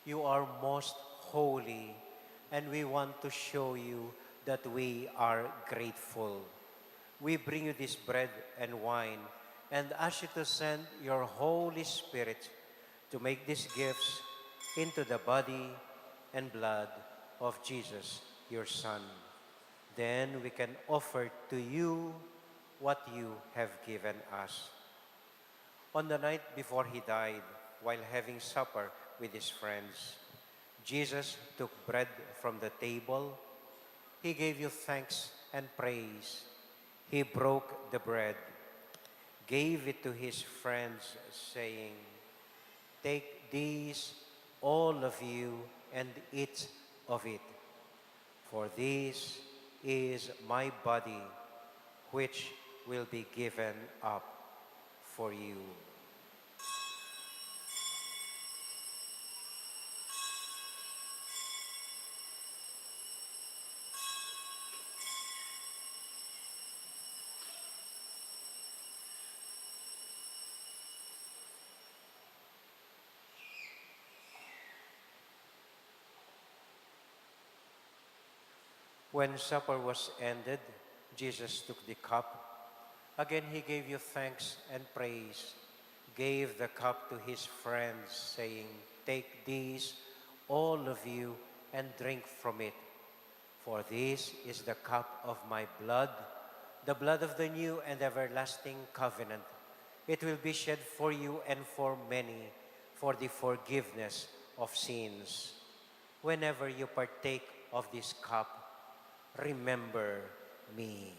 you are most holy, and we want to show you that we are grateful. We bring you this bread and wine and ask you to send your Holy Spirit to make these gifts into the body and blood of Jesus, your Son. Then we can offer to you what you have given us. On the night before he died, while having supper with his friends, Jesus took bread from the table. He gave you thanks and praise. He broke the bread, gave it to his friends, saying, "Take these, all of you, and eat of it. For this is my body, which will be given up for you." When supper was ended, Jesus took the cup. Again he gave you thanks and praise, gave the cup to his friends, saying, "Take these, all of you, and drink from it. For this is the cup of my blood, the blood of the new and everlasting covenant. It will be shed for you and for many for the forgiveness of sins. Whenever you partake of this cup, remember me.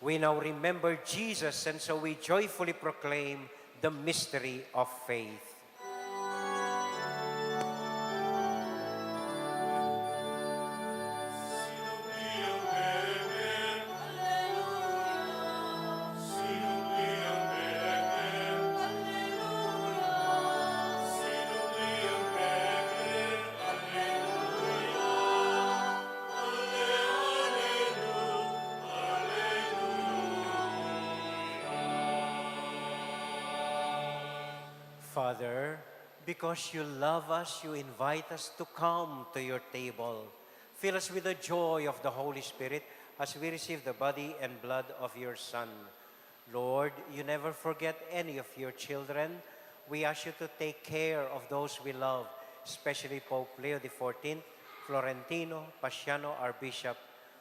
We now remember Jesus, and so we joyfully proclaim the mystery of faith. Father, because you love us, you invite us to come to your table. Fill us with the joy of the Holy Spirit as we receive the body and blood of your Son. Lord, you never forget any of your children. We ask you to take care of those we love, especially Pope Leo XIV, Florentino, Paciano, our Bishop.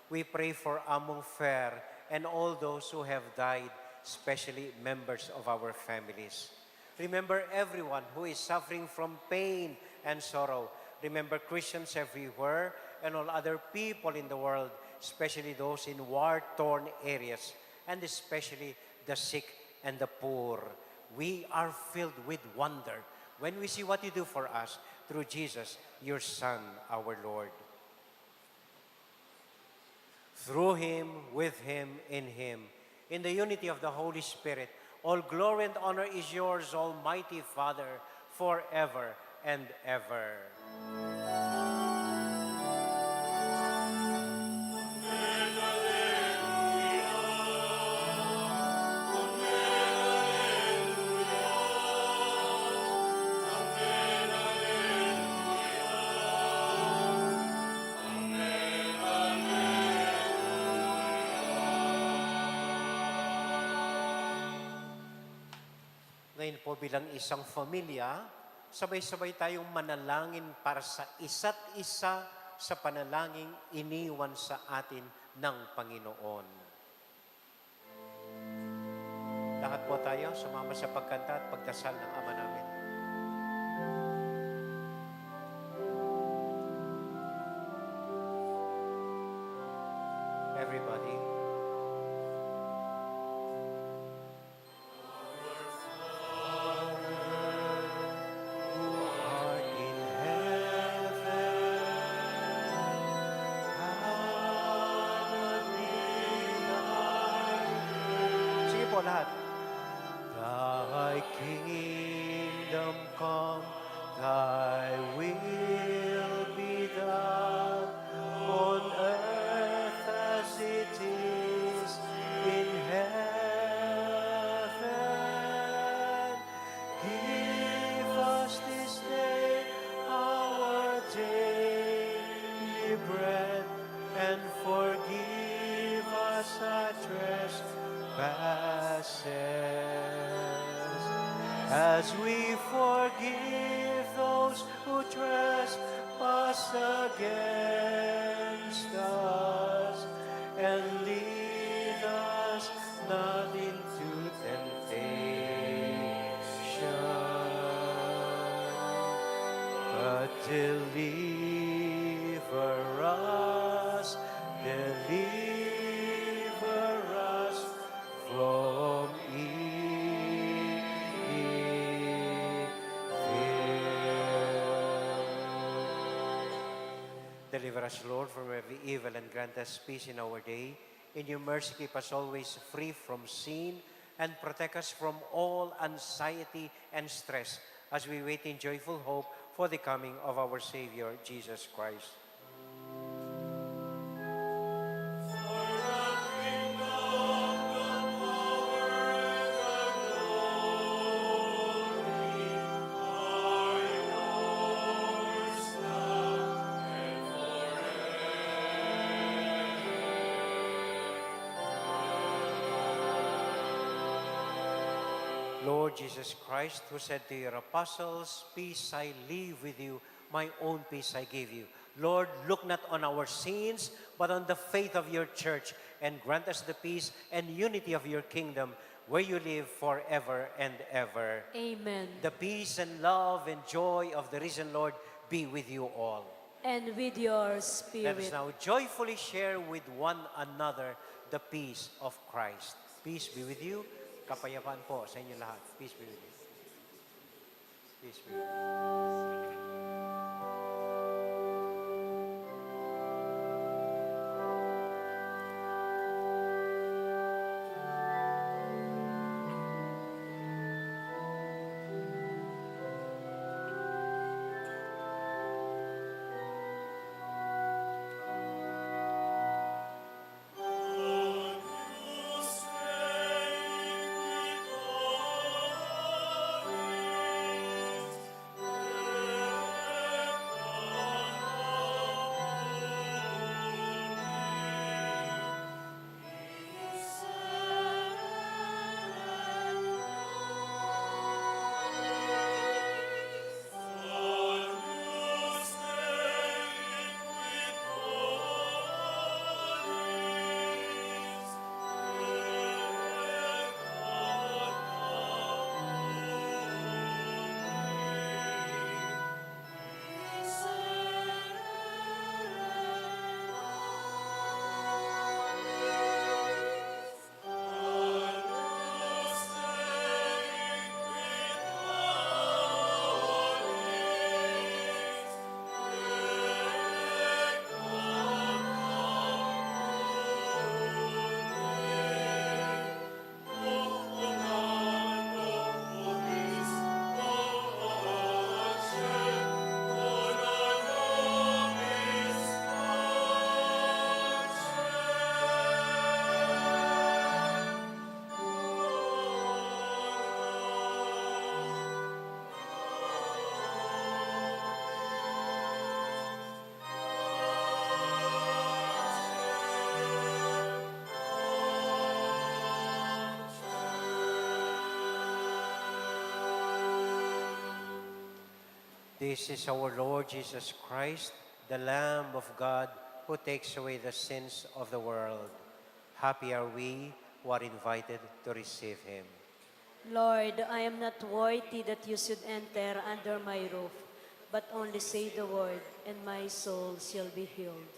We pray for Among Fer and all those who have died, especially members of our families. Remember everyone who is suffering from pain and sorrow. Remember Christians everywhere and all other people in the world, especially those in war-torn areas, and especially the sick and the poor. We are filled with wonder when we see what you do for us through Jesus, your Son, our Lord. Through him, with him, in the unity of the Holy Spirit, all glory and honor is yours, Almighty Father, forever and ever. Ngayon po bilang isang pamilya, sabay-sabay tayong manalangin para sa isa't isa sa panalangin iniwan sa atin ng Panginoon. Lahat po tayo sumama sa pagkanta at pagdasal ng Ama namin. Everybody. Lahat. Thy kingdom come, thy will be done on earth as it is in heaven. Give us this day our daily bread, and forgive us our trespasses, as we forgive those who trespass against us, and lead us not into temptation, but deliver us from Deliver us, Lord, from every evil and grant us peace in our day. In your mercy, keep us always free from sin and protect us from all anxiety and stress as we wait in joyful hope for the coming of our Savior, Jesus Christ. Lord Jesus Christ, who said to your apostles, "Peace I leave with you, my own peace I give you." Lord, look not on our sins, but on the faith of your church, and grant us the peace and unity of your kingdom, where you live forever and ever. Amen. The peace and love and joy of the risen Lord be with you all. And with your Let us spirit. now joyfully share with one another the peace of Christ. Peace be with you. Kapayapaan po sa inyo lahat. Peace be with you. Peace be with you. This is our Lord Jesus Christ, the Lamb of God, who takes away the sins of the world. Happy are we who are invited to receive him. Lord, I am not worthy that you should enter under my roof, but only say the word, and my soul shall be healed.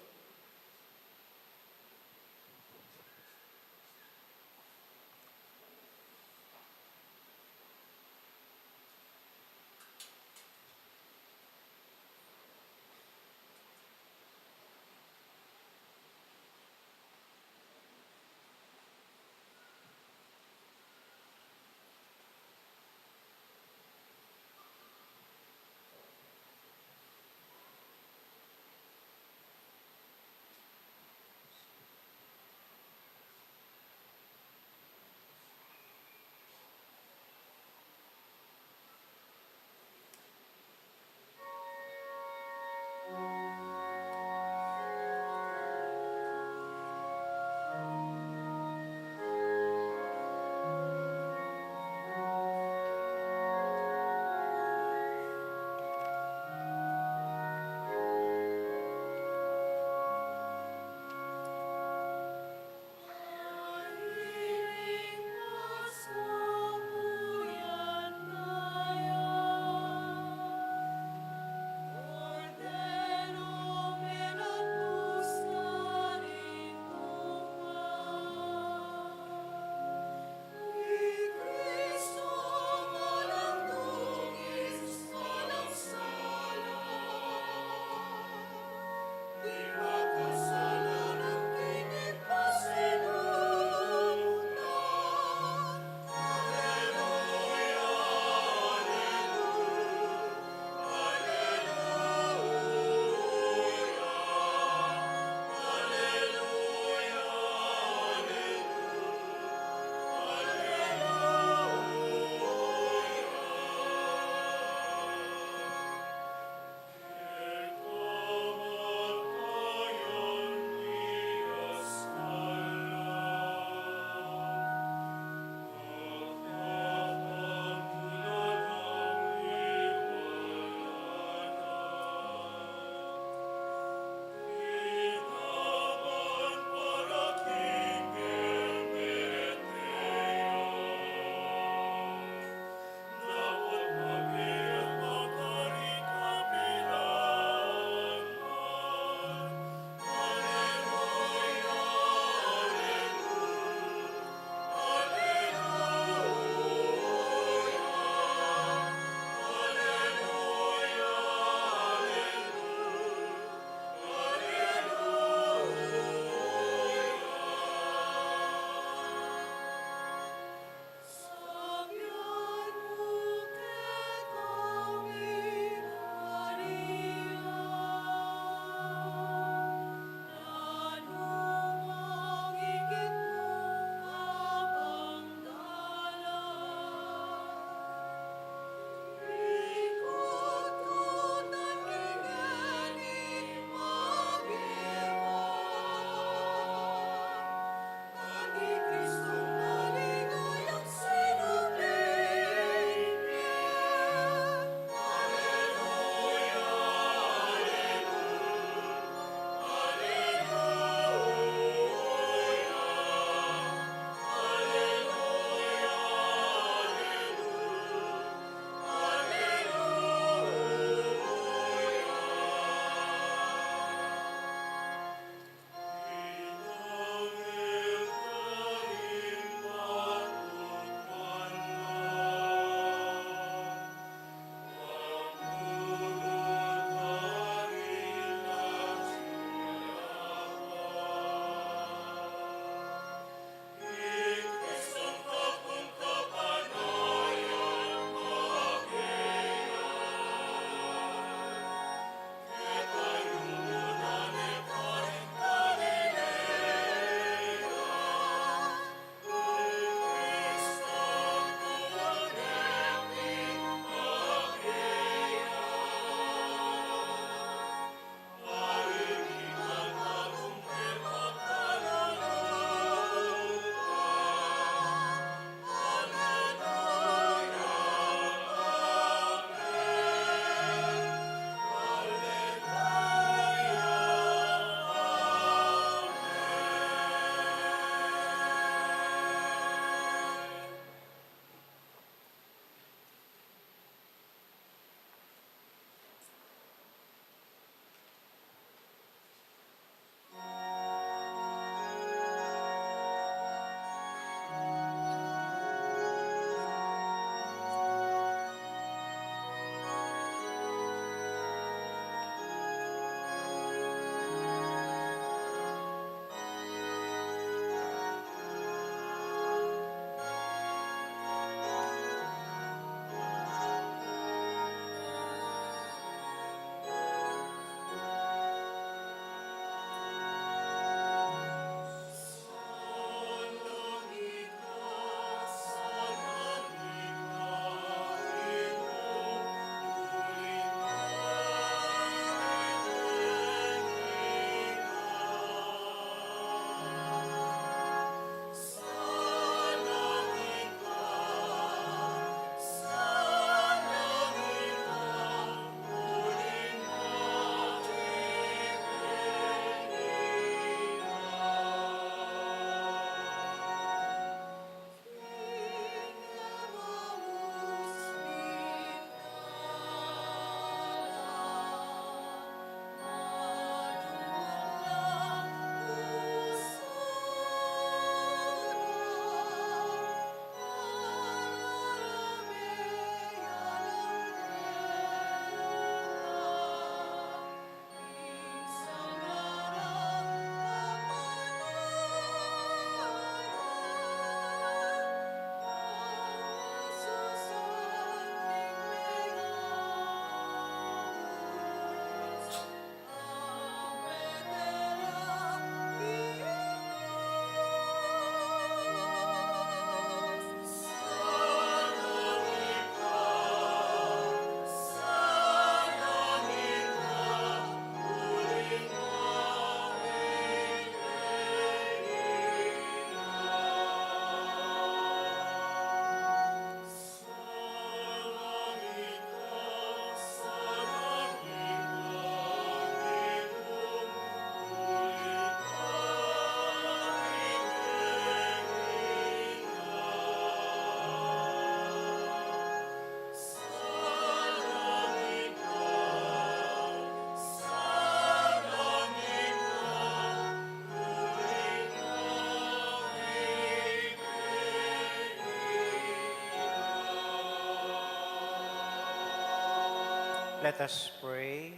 Let us pray.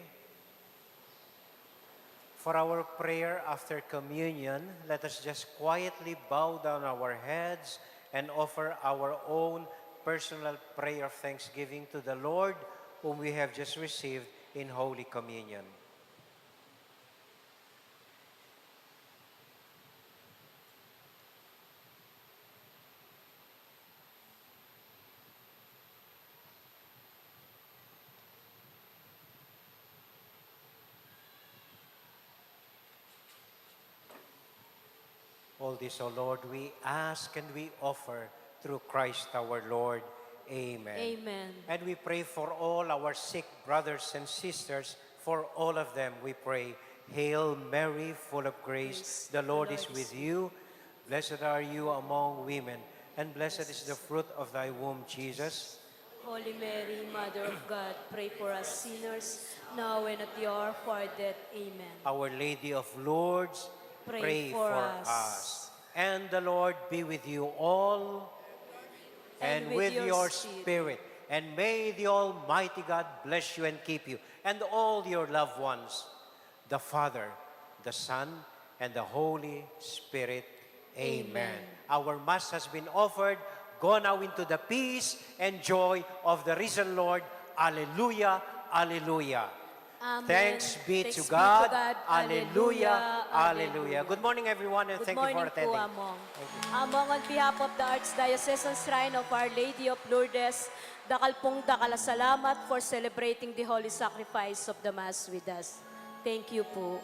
For our prayer after communion, let us just quietly bow down our heads and offer our own personal prayer of thanksgiving to the Lord, whom we have just received in Holy Communion. All this, O Lord, we ask and we offer through Christ our Lord. Amen. Amen. And we pray for all our sick brothers and sisters. For all of them, we pray, Hail Mary, full of grace, the Lord is with you. Blessed are you among women, and blessed is the fruit of thy womb, Jesus. Holy Mary, Mother of God, pray for us sinners, now and at the hour of our death. Amen. Our Lady of Lourdes, pray for us. And the Lord be with you all, and with your spirit. And may the Almighty God bless you and keep you, and all your loved ones, the Father, the Son, and the Holy Spirit. Amen. Our Mass has been offered. Go now into the peace and joy of the risen Lord. Alleluia, alleluia. Amen. Thanks be to God. Alleluia, alleluia. Good morning, everyone, and thank you for attending. Good morning po, Among. Among, on behalf of the Archdiocesan Shrine of Our Lady of Lourdes, dakal pong salamat for celebrating the holy sacrifice of the Mass with us. Thank you po.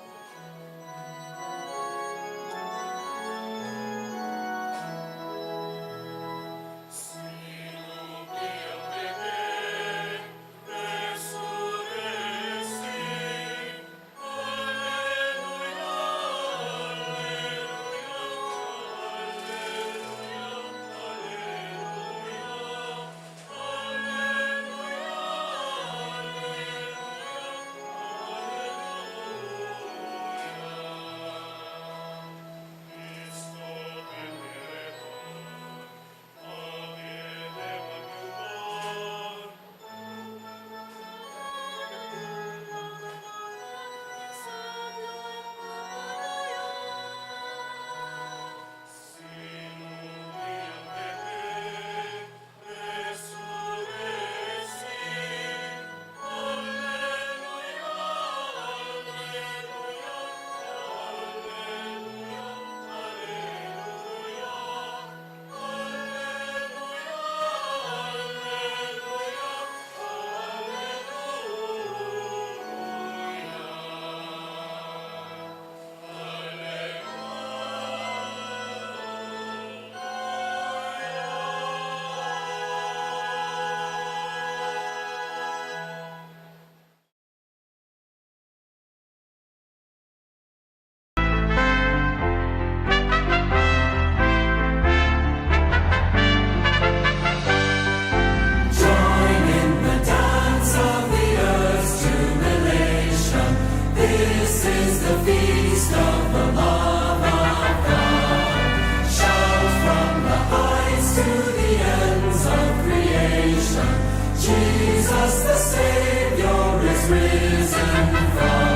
Jesus the Savior is risen from